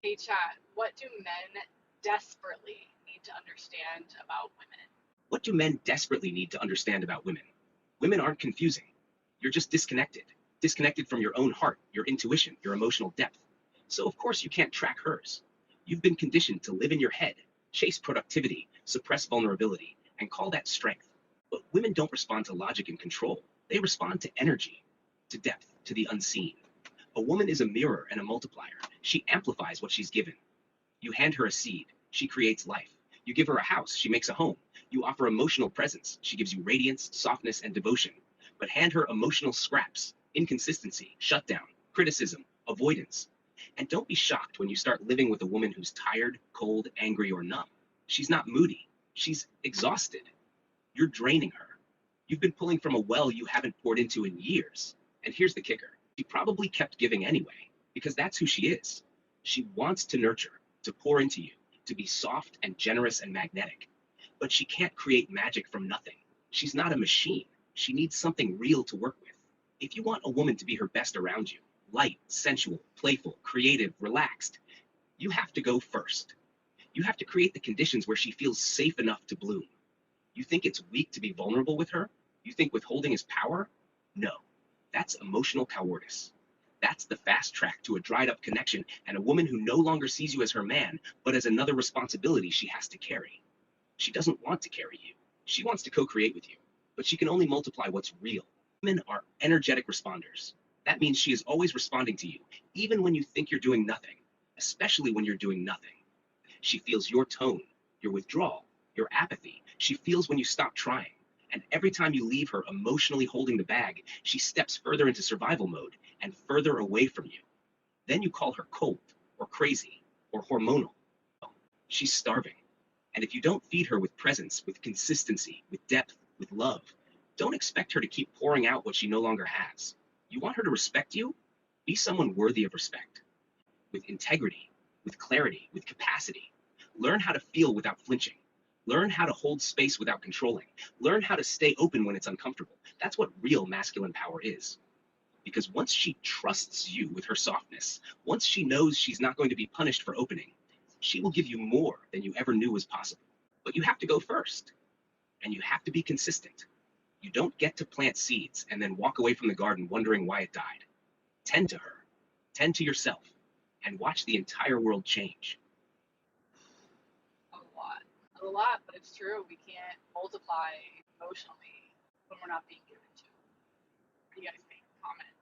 Hey, chat, what do men desperately need to understand about women? What do men desperately need to understand about women? Women aren't confusing. You're just disconnected. Disconnected from your own heart, your intuition, your emotional depth. So, of course, you can't track hers. You've been conditioned to live in your head, chase productivity, suppress vulnerability, and call that strength. But women don't respond to logic and control. They respond to energy, to depth, to the unseen. A woman is a mirror and a multiplier. She amplifies what she's given. You hand her a seed, she creates life. You give her a house, she makes a home. You offer emotional presence, she gives you radiance, softness, and devotion. But hand her emotional scraps, inconsistency, shutdown, criticism, avoidance. And don't be shocked when you start living with a woman who's tired, cold, angry, or numb. She's not moody, she's exhausted. You're draining her. You've been pulling from a well you haven't poured into in years. And here's the kicker: she probably kept giving anyway, because that's who she is. She wants to nurture, to pour into you, to be soft and generous and magnetic. But she can't create magic from nothing. She's not a machine. She needs something real to work with. If you want a woman to be her best around you, light, sensual, playful, creative, relaxed, you have to go first. You have to create the conditions where she feels safe enough to bloom. You think it's weak to be vulnerable with her? You think withholding is power? No, that's emotional cowardice. That's the fast track to a dried up connection and a woman who no longer sees you as her man, but as another responsibility she has to carry. She doesn't want to carry you. She wants to co create with you, but she can only multiply what's real. Women are energetic responders. That means she is always responding to you, even when you think you're doing nothing, especially when you're doing nothing. She feels your tone, your withdrawal, your apathy. She feels when you stop trying. And every time you leave her emotionally holding the bag, she steps further into survival mode and further away from you. Then you call her cold or crazy or hormonal. She's starving. And if you don't feed her with presence, with consistency, with depth, with love, don't expect her to keep pouring out what she no longer has. You want her to respect you? Be someone worthy of respect, with integrity, with clarity, with capacity. Learn how to feel without flinching. Learn how to hold space without controlling. Learn how to stay open when it's uncomfortable. That's what real masculine power is. Because once she trusts you with her softness, once she knows she's not going to be punished for opening, she will give you more than you ever knew was possible. But you have to go first, and you have to be consistent. You don't get to plant seeds and then walk away from the garden wondering why it died. Tend to her, tend to yourself, and watch the entire world change. A lot. A lot, but it's true. We can't multiply emotionally when we're not being given to. What do you guys think? Comment.